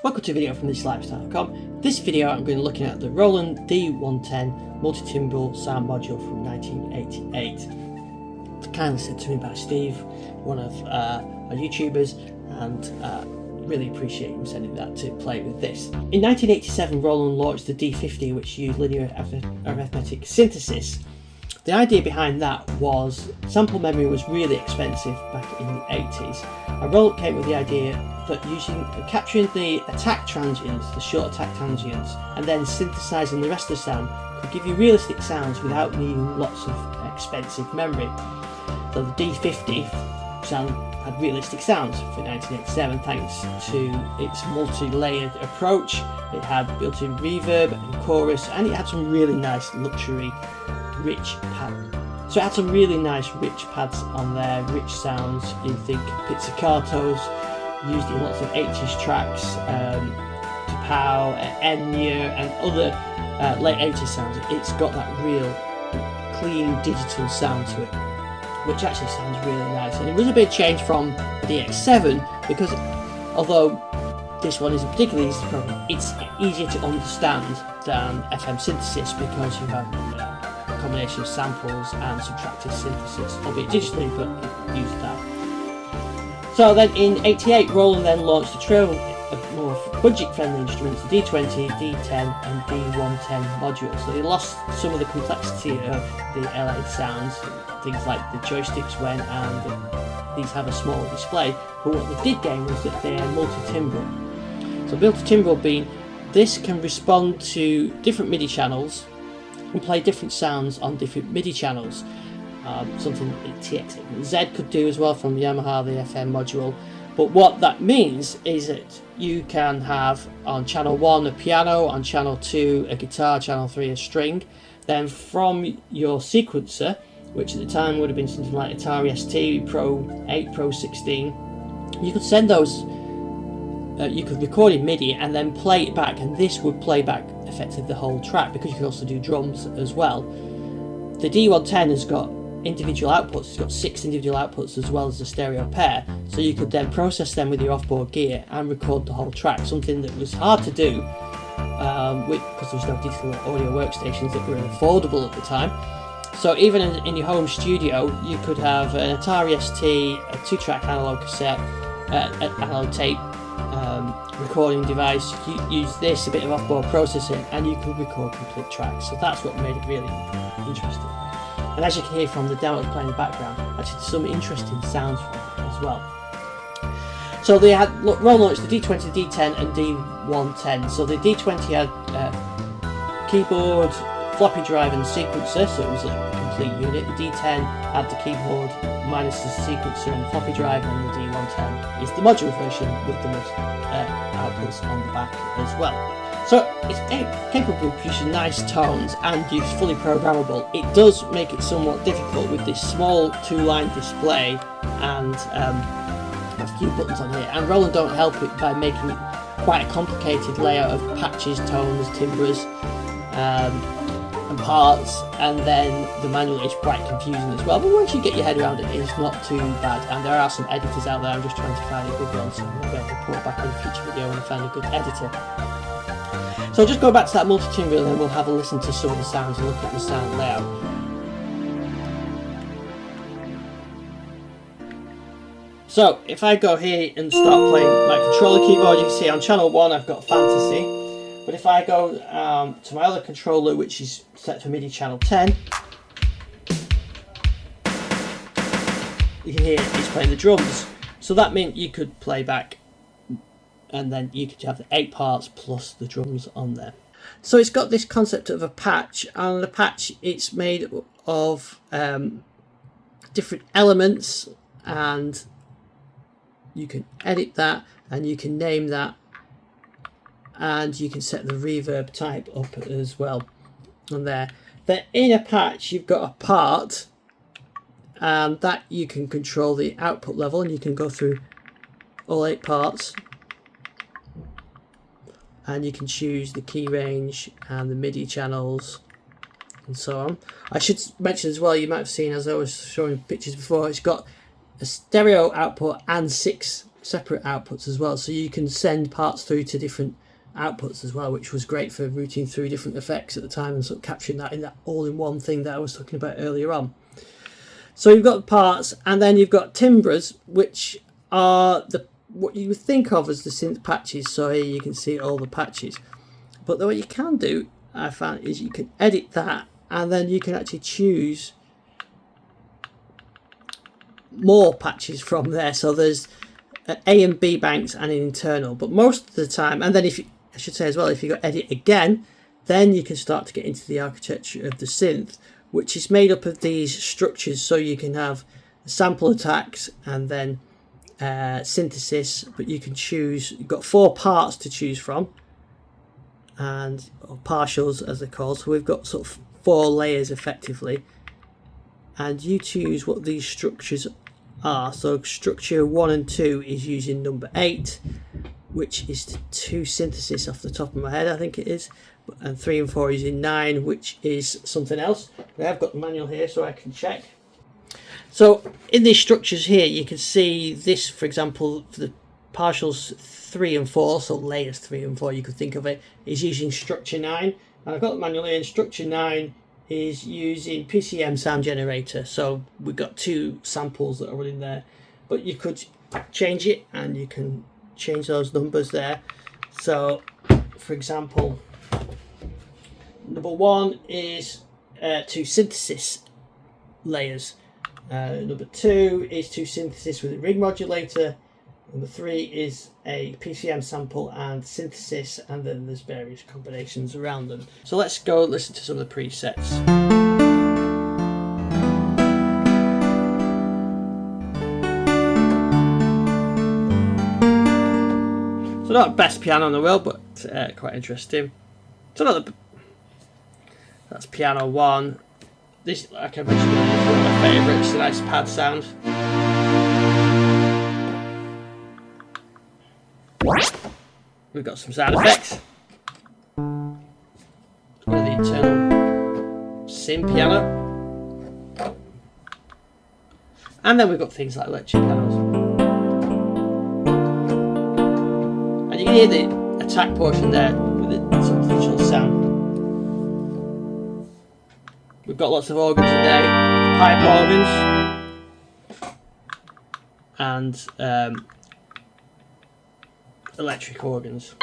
Welcome to a video from thislifestyle.com. This video I'm going to be looking at the Roland D-110 multi-timbral sound module from 1988. Kindly sent to me by Steve, one of our YouTubers, and really appreciate him sending that to play with this. In 1987 Roland launched the D-50, which used linear arithmetic synthesis. The idea behind that was sample memory was really expensive back in the 80s, and Roland came with the idea that capturing the attack transients, the short attack transients, and then synthesizing the rest of the sound could give you realistic sounds without needing lots of expensive memory. So the D-50 had realistic sounds for 1987 thanks to its multi-layered approach. It had built-in reverb and chorus, and it had some really nice luxury rich pads. So it had some really nice rich pads on there, rich sounds. You think pizzicatos, used in lots of 80s tracks, Pow, Enya and other late 80s sounds. It's got that real clean digital sound to it, which actually sounds really nice. And it was a big change from the X7 because although this one isn't particularly easy to program, it's easier to understand than FM synthesis because you have a combination of samples and subtractive synthesis, albeit digitally, but it used that. So then in '88, Roland then launched a trio of more budget-friendly instruments, the D-20, D-10 and D-110 modules. So they lost some of the complexity of the LA sounds, things like the joysticks went and these have a smaller display, but what they did gain was that they are multi-timbral. So multi-timbral being, this can respond to different MIDI channels and play different sounds on different MIDI channels. Something that TX-Z could do as well from Yamaha, the FM module. But what that means is that you can have on channel 1 a piano, on channel 2 a guitar, channel 3 a string. Then from your sequencer, which at the time would have been something like Atari ST Pro 8, Pro 16, you could send those, you could record in MIDI and then play it back, and this would play back effectively the whole track because you can also do drums as well. The D-110 has got individual outputs, it's got 6 individual outputs as well as a stereo pair, so you could then process them with your off-board gear and record the whole track, something that was hard to do because there was no digital audio workstations that were affordable at the time. So even in your home studio you could have an Atari ST, a 2-track analog cassette, analog tape recording device, you use this, a bit of off-board processing, and you could record complete tracks. So that's what made it really interesting. And as you can hear from the demo playing in the background, actually some interesting sounds from it as well. So they had Roland launched the D-20, D-10 and D-110. So the D-20 had keyboard, floppy drive and sequencer, so it was a complete unit. The D-10 had the keyboard minus the sequencer and the floppy drive, and the D-110 is the modular version with the outputs on the back as well. So it's capable of producing nice tones and it's fully programmable. It does make it somewhat difficult with this small 2-line display and a few buttons on here, and Roland don't help it by making it quite a complicated layout of patches, tones, timbres and parts, and then the manual is quite confusing as well, but once you get your head around it, it's not too bad. And there are some editors out there, I'm just trying to find a good one, so I'll be able to report back on a future video when I find a good editor. So just go back to that multi-timbral and then we'll have a listen to some of the sounds and look at the sound layout. So if I go here and start playing my controller keyboard, you can see on channel 1 I've got Fantasy. But if I go to my other controller, which is set for MIDI channel 10, you can hear it's playing the drums. So that meant you could play back and then you could have the 8 parts plus the drums on there. So it's got this concept of a patch, and the patch, it's made of different elements, and you can edit that and you can name that, and you can set the reverb type up as well on there. Then in a patch you've got a part, and that you can control the output level, and you can go through all 8 parts and you can choose the key range and the MIDI channels and so on. I should mention as well, you might have seen as I was showing pictures before, it's got a stereo output and 6 separate outputs as well, so you can send parts through to different outputs as well, which was great for routing through different effects at the time and sort of capturing that in that all-in-one thing that I was talking about earlier on. So you've got the parts, and then you've got timbres, which are what you would think of as the synth patches. So here you can see all the patches, but what you can do, I found, is you can edit that, and then you can actually choose more patches from there. So there's an A and B banks and an internal, but most of the time, and then I should say as well, if you go edit again, then you can start to get into the architecture of the synth, which is made up of these structures. So you can have sample attacks and then synthesis, but you can choose, you've got 4 parts to choose from, and or partials as they're called. So we've got sort of 4 layers effectively, and you choose what these structures are. So structure 1 and 2 is using number 8, which is the 2 synthesis off the top of my head, I think it is, and 3 and 4 is in 9, which is something else. But I've got the manual here so I can check. So in these structures here, you can see this, for example, for the partials 3 and 4, so layers 3 and 4, you could think of it, is using structure 9. And I've got the manual here, and structure 9 is using PCM sound generator. So we've got 2 samples that are running there, but you could change it, and you can change those numbers there. So for example, number 1 is 2 synthesis layers. Number 2 is 2 synthesis with a ring modulator. Number 3 is a PCM sample and synthesis, and then there's various combinations around them. So let's go listen to some of the presets. So not the best piano in the world, but quite interesting. So that's piano 1. This, like I mentioned, is one of my favourites. A nice pad sound. We've got some sound effects. One of the internal sim piano, and then we've got things like electric pianos. And you can hear the attack portion there with some digital sound. We've got lots of organs in there, pipe organs, and electric organs.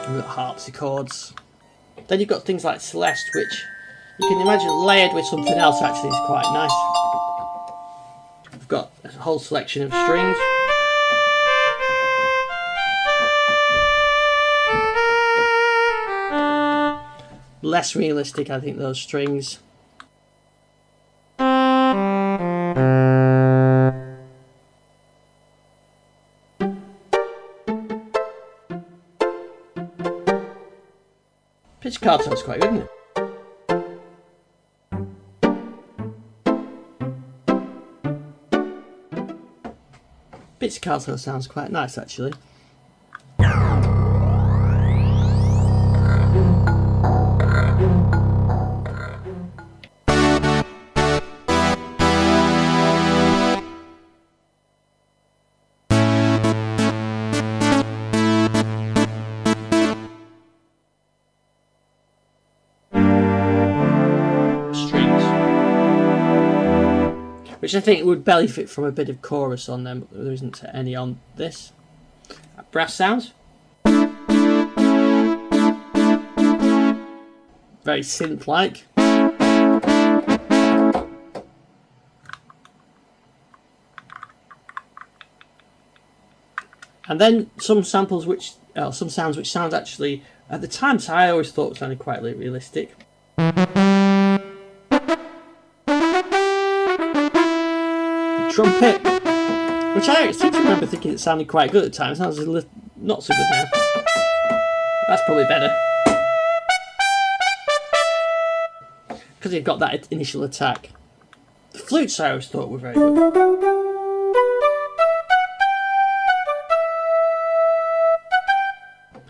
We've got harpsichords. Then you've got things like Celeste, which you can imagine layered with something else actually is quite nice. We've got a whole selection of strings. Less realistic, I think, those strings. Pitch card sounds quite good, isn't it? Pizzicato sounds quite nice actually. Which I think would benefit from a bit of chorus on them, but there isn't any on this. Brass sounds. Very synth-like. And then some samples which, some sounds which sound actually, at the time, so I always thought sounded quite realistic. Trumpet, which I seem to remember thinking it sounded quite good at the time. It sounds a little, not so good now. That's probably better. Because you've got that initial attack. The flutes I always thought were very good.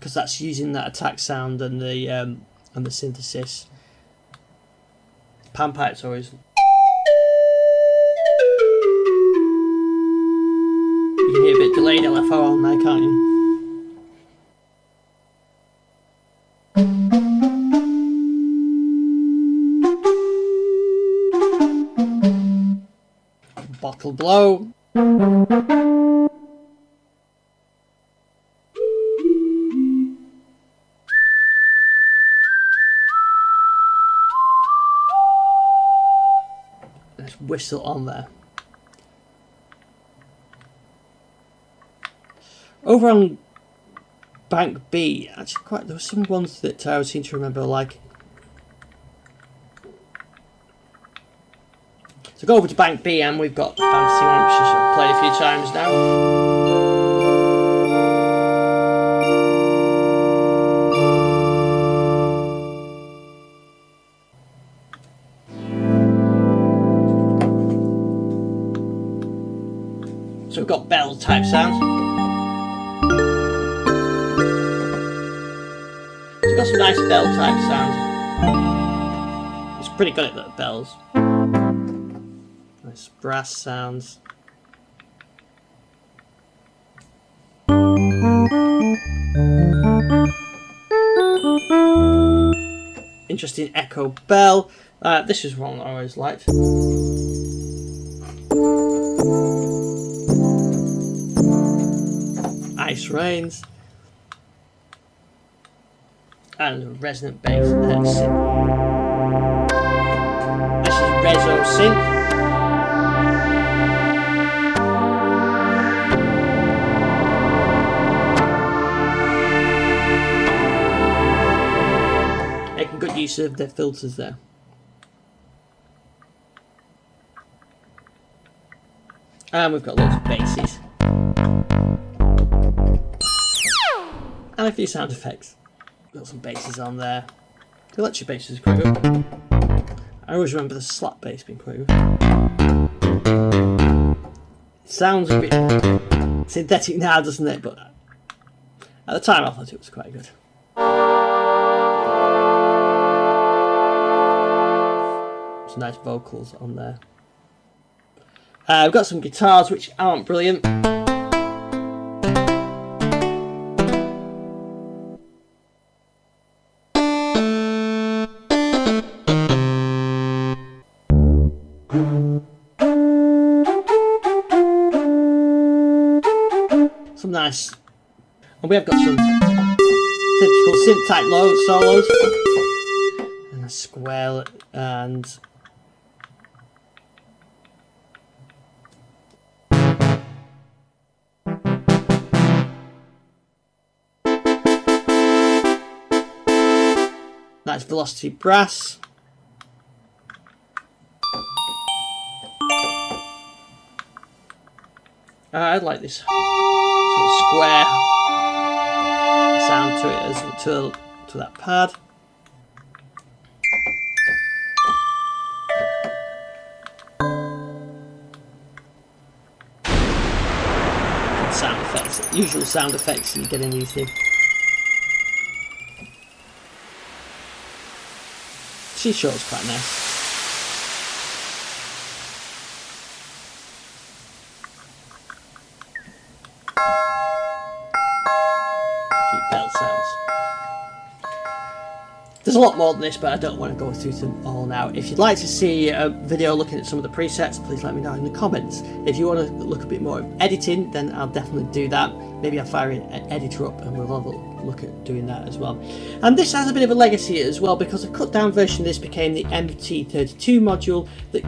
because that's using that attack sound and the synthesis. Pan pipes always. You can hear a bit delayed LFO on there, can't you? Bottle blow. There's whistle on there. Over on Bank B, actually there were some ones that I seem to remember like. So go over to Bank B and we've got Fantasy One, which I've played a few times now. So we've got bell type sound. So we've got some nice bell type sound. It's pretty good at the bells. Nice brass sounds. Interesting echo bell. This is one I always liked. Ice rains. And a resonant bass. This is Rezo Synth. Making good use of their filters there. And we've got loads of basses. And a few sound effects. Got some basses on there. The electric bass is quite good. I always remember the slap bass being quite good. It sounds a bit synthetic now, doesn't it? But at the time I thought it was quite good. Some nice vocals on there. We've got some guitars which aren't brilliant. Some nice, and we have got some typical synth type solos and a square and nice velocity brass. I like this sort of square sound to it as to that pad. And sound effects, usual sound effects you get in these things. She show's quite nice. There's a lot more than this, but I don't want to go through them all now. If you'd like to see a video looking at some of the presets, please let me know in the comments. If you want to look a bit more at editing, then I'll definitely do that. Maybe I'll fire an editor up and we'll have a look at doing that as well. And this has a bit of a legacy as well, because a cut down version of this became the MT32 module that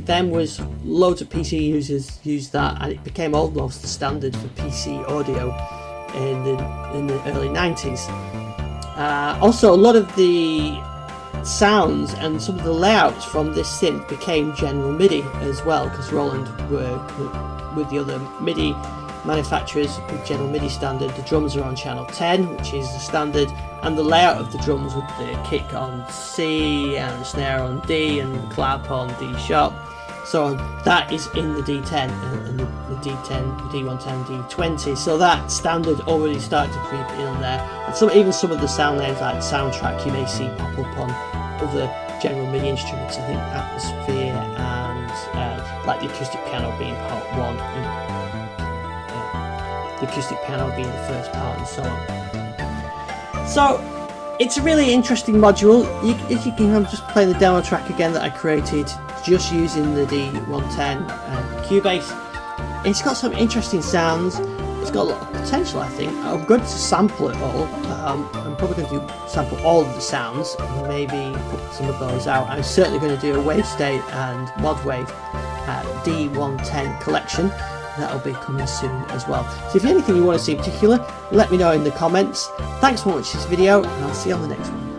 then was loads of PC users used that, and it became almost the standard for PC audio in the early 90s. Also, a lot of the sounds and some of the layouts from this synth became general MIDI as well, because Roland worked with the other MIDI manufacturers with general MIDI standard. The drums are on channel 10, which is the standard, and the layout of the drums with the kick on C and the snare on D and the clap on D sharp So that is in the D10 and the D10, D-110, D-20. So that standard already started to creep in there. And even some of the sound names like soundtrack you may see pop up on other general MIDI instruments. I think atmosphere and like the acoustic piano being part 1, the acoustic piano being the first part, and so on. So it's a really interesting module. I'm just playing the demo track again that I created just using the D-110 and Cubase. It's got some interesting sounds. It's got a lot of potential, I think. I'm going to sample it all. I'm probably going to sample all of the sounds and maybe put some of those out. I'm certainly going to do a wave state and mod wave D-110 collection. That'll be coming soon as well. So if there's anything you want to see in particular, let me know in the comments. Thanks for watching this video, and I'll see you on the next one.